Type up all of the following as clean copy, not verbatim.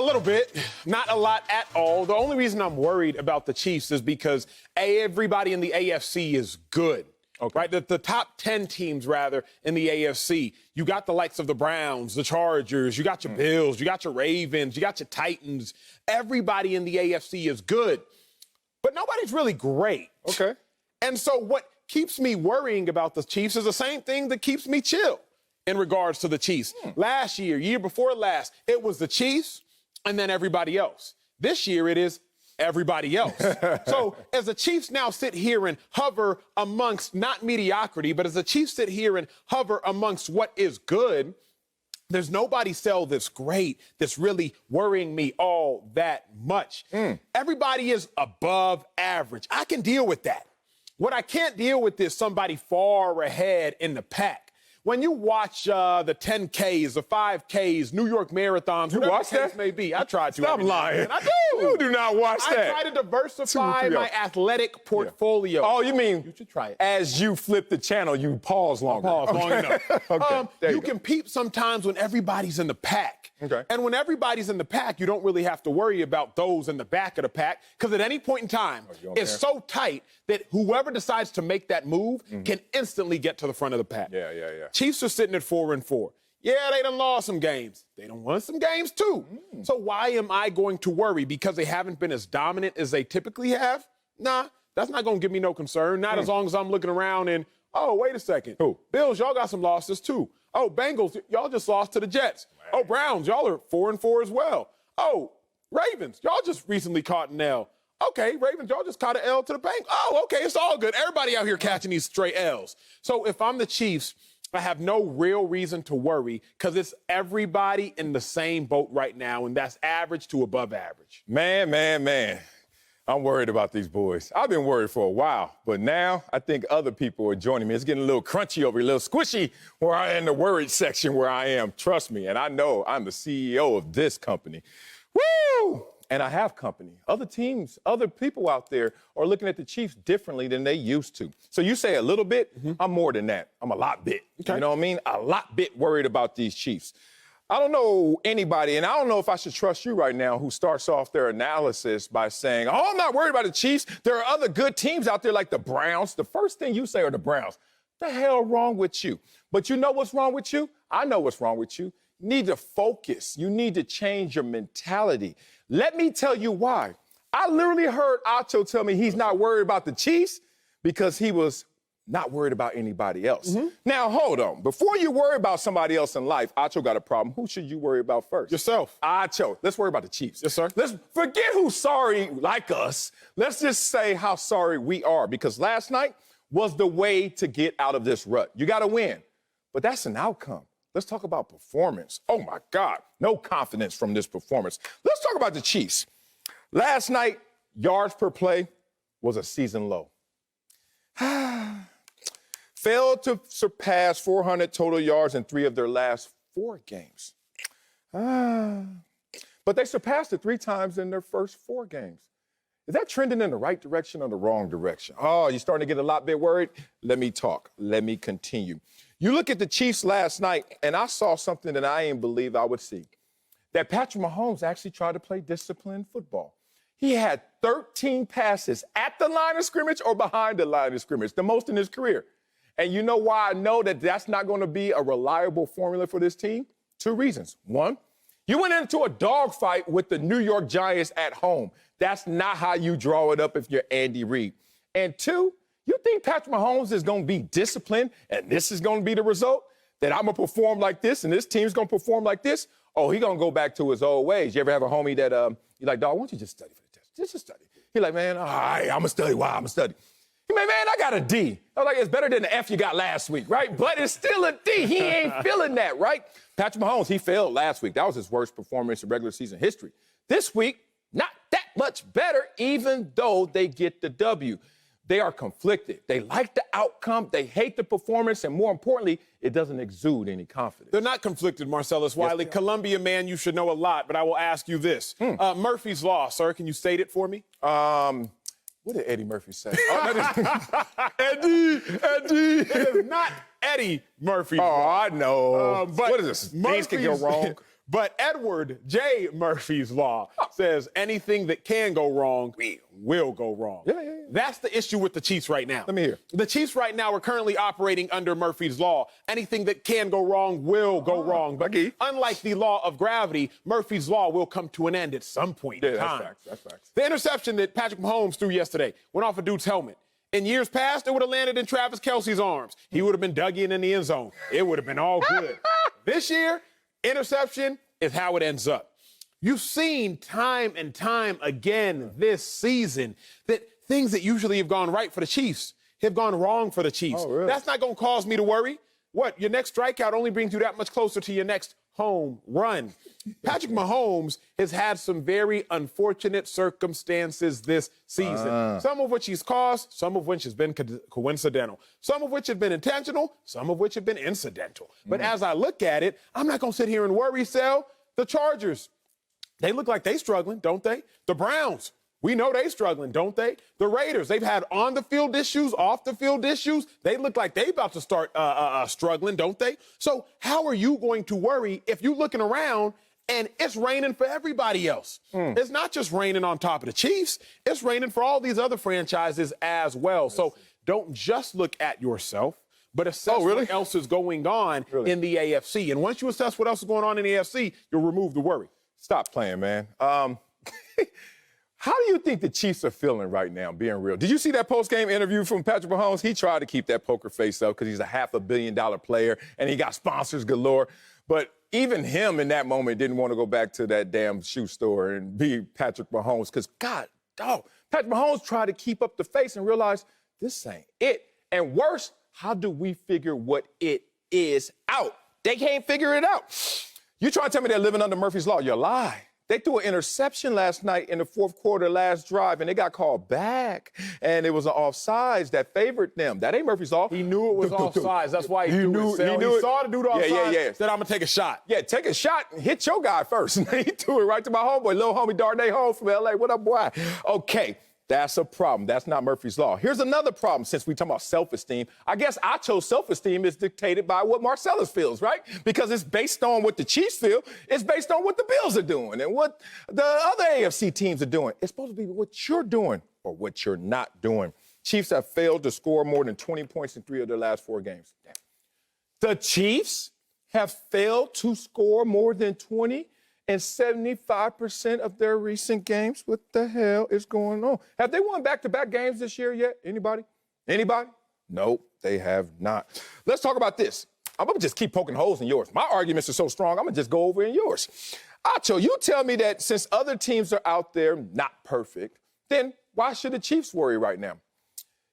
A little bit, not a lot at all. The only reason I'm worried about the Chiefs is because everybody in the AFC is good. Okay. Right? The top 10 teams, rather, in the AFC. You got the likes of the Browns, the Chargers, you got your Bills, you got your Ravens, you got your Titans. Everybody in the AFC is good, but nobody's really great. Okay. And so what keeps me worrying about the Chiefs is the same thing that keeps me chill in regards to the Chiefs. Last year, year before last, it was the Chiefs and then everybody else. This year, it is everybody else. So as the Chiefs now sit here and hover amongst not mediocrity, but as the Chiefs sit here and hover amongst what is good, there's nobody cell that's great that's really worrying me all that much. Everybody is above average. I can deal with that. What I can't deal with is somebody far ahead in the pack. When you watch the 10Ks, the 5Ks, New York marathons, you watch that? May be, I try to. Stop lying. I do. You do not watch that. I try to diversify my athletic portfolio. Oh, you mean you should try it. As you flip the channel, you pause longer. Long enough. Okay. You compete sometimes when everybody's in the pack. Okay. And when everybody's in the pack, you don't really have to worry about those in the back of the pack because at any point in time, it's so tight that whoever decides to make that move can instantly get to the front of the pack. Yeah. Chiefs are sitting at 4-4. Yeah, they done lost some games. They done won some games too. So why am I going to worry? Because they haven't been as dominant as they typically have? Nah, that's not going to give me no concern. Not as long as I'm looking around and, oh, wait a second. Who? Bills, y'all got some losses too. Oh, Bengals, y'all just lost to the Jets. Oh, Browns, y'all are 4-4 as well. Oh, Ravens, y'all just recently caught an L. Okay, Ravens, y'all just caught an L to the Bengals. Oh, okay, it's all good. Everybody out here catching these stray L's. So if I'm the Chiefs, I have no real reason to worry because it's everybody in the same boat right now, and that's average to above average. Man. I'm worried about these boys. I've been worried for a while, but now I think other people are joining me. It's getting a little crunchy over here, a little squishy where I am in the worried section where I am. Trust me, and I know I'm the CEO of this company. Woo! And I have company. Other teams, other people out there are looking at the Chiefs differently than they used to. So you say a little bit, I'm more than that. I'm a lot bit. Okay. You know what I mean? A lot bit worried about these Chiefs. I don't know anybody, and I don't know if I should trust you right now, who starts off their analysis by saying, oh, I'm not worried about the Chiefs. There are other good teams out there like the Browns. The first thing you say are the Browns. The hell wrong with you? But you know what's wrong with you? I know what's wrong with you. You need to focus. You need to change your mentality. Let me tell you why. I literally heard Acho tell me he's not worried about the Chiefs because he was not worried about anybody else. Now, hold on. Before you worry about somebody else in life, Acho got a problem. Who should you worry about first? Yourself. Acho. Let's worry about the Chiefs. Yes, sir. Let's forget who's sorry like us. Let's just say how sorry we are because last night was the way to get out of this rut. You got to win, but that's an outcome. Let's talk about performance. Oh, my God. No confidence from this performance. Let's talk about the Chiefs. Last night, yards per play was a season low. Failed to surpass 400 total yards in 3 of their last 4 games. But they surpassed it 3 times in their first 4 games. Is that trending in the right direction or the wrong direction? Oh, you're starting to get a lot bit worried? Let me talk. Let me continue. You look at the Chiefs last night, and I saw something that I didn't believe I would see. That Patrick Mahomes actually tried to play disciplined football. He had 13 passes at the line of scrimmage or behind the line of scrimmage, the most in his career. And you know why I know that that's not going to be a reliable formula for this team? 2 reasons. 1, you went into a dogfight with the New York Giants at home. That's not how you draw it up if you're Andy Reid. And 2, you think Patrick Mahomes is going to be disciplined and this is going to be the result? That I'm going to perform like this and this team's going to perform like this? Oh, he's going to go back to his old ways. You ever have a homie that you're like, dog, why don't you just study for the test? Just study. He's like, man, all right, I'm going to study. Why? I'm going to study. He like, man, I got a D. I was like, it's better than the F you got last week, right? But it's still a D. He ain't feeling that, right? Patrick Mahomes, he failed last week. That was his worst performance in regular season history. This week, not that much better, even though they get the W. They are conflicted. They like the outcome. They hate the performance. And more importantly, it doesn't exude any confidence. They're not conflicted, Marcellus. Wiley. Yes, Columbia man, you should know a lot, but I will ask you this. Murphy's Law, sir. Can you state it for me? What did Eddie Murphy say? Eddie. It is not Eddie Murphy. Oh, I know. But what is this? Things can go wrong. But Edward J. Murphy's Law says anything that can go wrong will go wrong. Yeah. That's the issue with the Chiefs right now. Let me hear. The Chiefs right now are currently operating under Murphy's Law. Anything that can go wrong will go wrong. But unlike the law of gravity, Murphy's Law will come to an end at some point in time. That's facts. The interception that Patrick Mahomes threw yesterday went off a dude's helmet. In years past, it would have landed in Travis Kelce's arms. He would have been dug in the end zone. It would have been all good. This year, interception is how it ends up. You've seen time and time again this season that things that usually have gone right for the Chiefs have gone wrong for the Chiefs. Oh, really? That's not going to cause me to worry. What? Your next strikeout only brings you that much closer to your next home run. Patrick Mahomes has had some very unfortunate circumstances this season. Some of which he's caused, some of which has been coincidental. Some of which have been intentional, some of which have been incidental. But as I look at it, I'm not going to sit here and worry, Sel. The Chargers, they look like they struggling, don't they? The Browns, we know they struggling, don't they? The Raiders, they've had on-the-field issues, off-the-field issues. They look like they about to start struggling, don't they? So how are you going to worry if you're looking around and it's raining for everybody else? It's not just raining on top of the Chiefs. It's raining for all these other franchises as well. So don't just look at yourself, but assess what else is going on in the AFC. And once you assess what else is going on in the AFC, you'll remove the worry. Stop playing, man. How do you think the Chiefs are feeling right now, being real? Did you see that post-game interview from Patrick Mahomes? He tried to keep that poker face up because he's a $500 million player and he got sponsors galore. But even him in that moment didn't want to go back to that damn shoe store and be Patrick Mahomes because, God, dog, Patrick Mahomes tried to keep up the face and realized this ain't it. And worse, how do we figure what it is out? They can't figure it out. You trying to tell me they're living under Murphy's Law? You lie. They threw an interception last night in the fourth quarter, last drive, and they got called back. And it was an offsides that favored them. That ain't Murphy's Law. He knew it was offsides. That's why he threw it. He saw the dude offsides, said, I'm going to take a shot. Yeah, take a shot and hit your guy first. And he threw it right to my homeboy, little homie Darnay Holmes from L.A. What up, boy? Okay. That's a problem. That's not Murphy's Law. Here's another problem since we talk about self-esteem. I guess Acho's self-esteem is dictated by what Marcellus feels, right? Because it's based on what the Chiefs feel. It's based on what the Bills are doing and what the other AFC teams are doing. It's supposed to be what you're doing or what you're not doing. Chiefs have failed to score more than 20 points in 3 of their last 4 games. The Chiefs have failed to score more than 20 in 75% of their recent games. What the hell is going on? Have they won back-to-back games this year yet? Anybody? Anybody? Nope, they have not. Let's talk about this. I'm going to just keep poking holes in yours. My arguments are so strong, I'm going to just go over in yours. Acho, you tell me that since other teams are out there not perfect, then why should the Chiefs worry right now?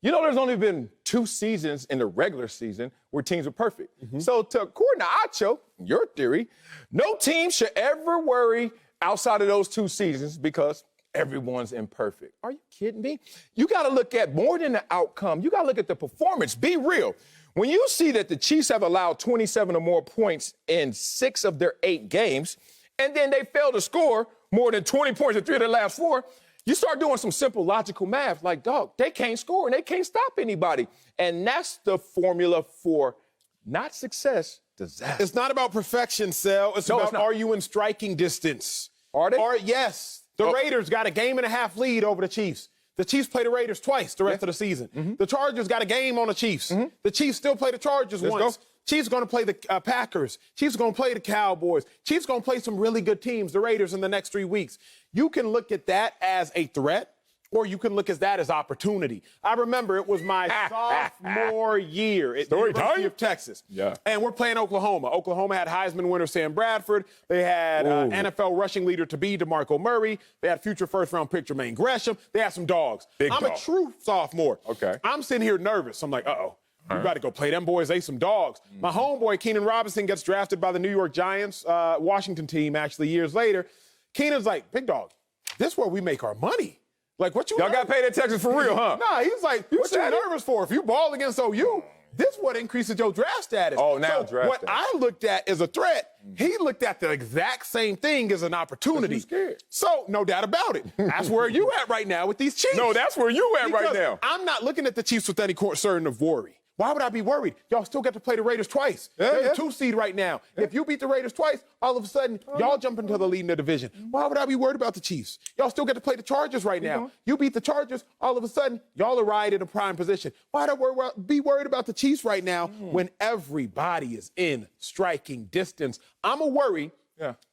You know, there's only been 2 seasons in the regular season where teams are perfect. So according to Acho, your theory, no team should ever worry outside of those 2 seasons because everyone's imperfect. Are you kidding me? You got to look at more than the outcome. You got to look at the performance. Be real. When you see that the Chiefs have allowed 27 or more points in 6 of their 8 games, and then they fail to score more than 20 points in 3 of their last 4, you start doing some simple logical math like, dog, they can't score and they can't stop anybody. And that's the formula for not success, disaster. It's not about perfection, Sel. It's about are you in striking distance? Are they? Yes. The Raiders got a 1.5 lead over the Chiefs. The Chiefs play the Raiders twice the rest of the season. The Chargers got a game on the Chiefs. The Chiefs still play the Chargers once. Chiefs going to play the Packers. Chiefs going to play the Cowboys. Chiefs going to play some really good teams, the Raiders, in the next 3 weeks. You can look at that as a threat, or you can look at that as opportunity. I remember it was my sophomore year at the University of Texas. And we're playing Oklahoma. Oklahoma had Heisman winner Sam Bradford. They had NFL rushing leader to be DeMarco Murray. They had future first-round pick Jermaine Gresham. They had some dogs. I'm a true sophomore. I'm sitting here nervous. I'm like, uh-oh. We got to go play them boys. They some dogs. My homeboy, Keenan Robinson, gets drafted by the New York Giants, Washington team, actually, years later. Keenan's like, big dog, this is where we make our money. Like, what you Y'all got paid in Texas for real, huh? Nah, he's like, what you nervous for? If you ball against OU, this is what increases your draft status. Oh, now so draft what status. I looked at as a threat, he looked at the exact same thing as an opportunity. Scared. So, no doubt about it. That's where you at right now with these Chiefs. No, that's where you at right now. I'm not looking at the Chiefs with any concern of worry. Why would I be worried? Y'all still get to play the Raiders twice. They're the 2 seed right now. If you beat the Raiders twice, all of a sudden, y'all jump into the lead in the division. Why would I be worried about the Chiefs? Y'all still get to play the Chargers right now. You beat the Chargers, all of a sudden, y'all are right in a prime position. Why would I be worried about the Chiefs right now when everybody is in striking distance? I'm a worry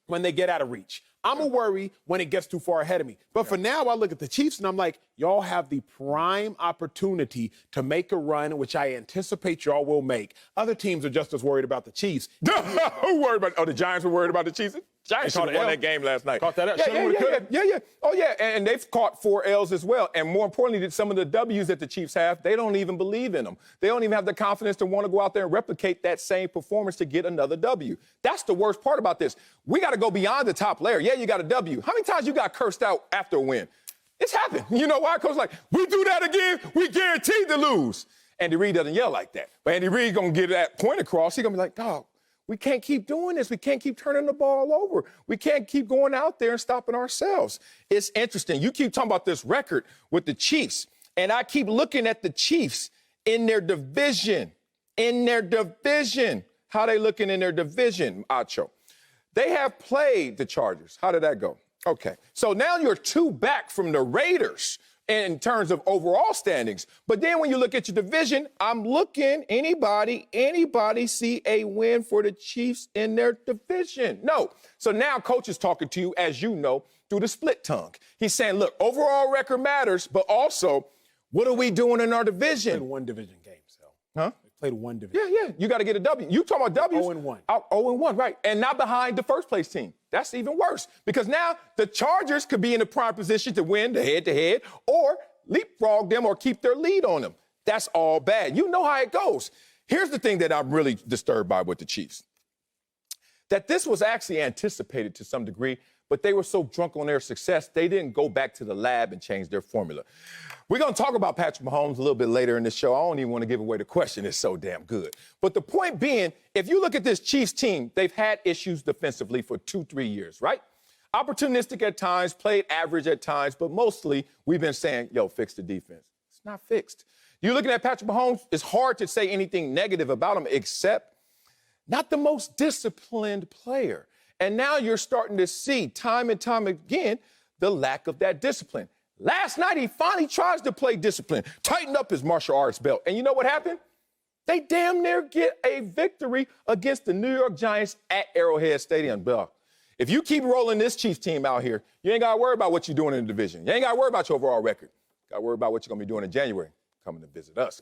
when they get out of reach. I'm a worry when it gets too far ahead of me. But for now, I look at the Chiefs and I'm like, y'all have the prime opportunity to make a run, which I anticipate y'all will make. Other teams are just as worried about the Chiefs. Who worried about? Oh, the Giants were worried about the Chiefs. Giants should have won that game last night. Caught that up. Yeah. Oh, yeah, and they've caught 4 L's as well. And more importantly, some of the W's that the Chiefs have, they don't even believe in them. They don't even have the confidence to want to go out there and replicate that same performance to get another W. That's the worst part about this. We got to go beyond the top layer. Yeah, you got a W. How many times you got cursed out after a win? It's happened. You know why? Coach, like, we do that again, we guaranteed to lose. Andy Reid doesn't yell like that. But Andy Reid going to get that point across. He's going to be like, dog, we can't keep doing this. We can't keep turning the ball over. We can't keep going out there and stopping ourselves. It's interesting. You keep talking about this record with the Chiefs, and I keep looking at the Chiefs in their division. How they looking in their division, Acho? They have played the Chargers. How did that go? Okay. So now you're 2 back from the Raiders in terms of overall standings. But then when you look at your division, I'm looking, anybody see a win for the Chiefs in their division? No. So now coach is talking to you, as you know, through the split tongue. He's saying, look, overall record matters, but also, what are we doing in our division? Played 1 division game, so. Huh? Played 1 division. Yeah. You got to get a W. You talking about W's? 0-1. 0-1, right. And not behind the first place team. That's even worse because now the Chargers could be in a prime position to win the head-to-head or leapfrog them or keep their lead on them. That's all bad. You know how it goes. Here's the thing that I'm really disturbed by with the Chiefs. That this was actually anticipated to some degree, but they were so drunk on their success, they didn't go back to the lab and change their formula. We're going to talk about Patrick Mahomes a little bit later in the show. I don't even want to give away the question. It's so damn good. But the point being, if you look at this Chiefs team, they've had issues defensively for 2-3 years, right? Opportunistic at times, played average at times, but mostly we've been saying, yo, fix the defense. It's not fixed. You're looking at Patrick Mahomes, it's hard to say anything negative about him except not the most disciplined player. And now you're starting to see time and time again the lack of that discipline. Last night, he finally tries to play discipline, tighten up his martial arts belt. And you know what happened? They damn near get a victory against the New York Giants at Arrowhead Stadium. Bro, if you keep rolling this Chiefs team out here, you ain't got to worry about what you're doing in the division. You ain't got to worry about your overall record. You got to worry about what you're going to be doing in January, coming to visit us.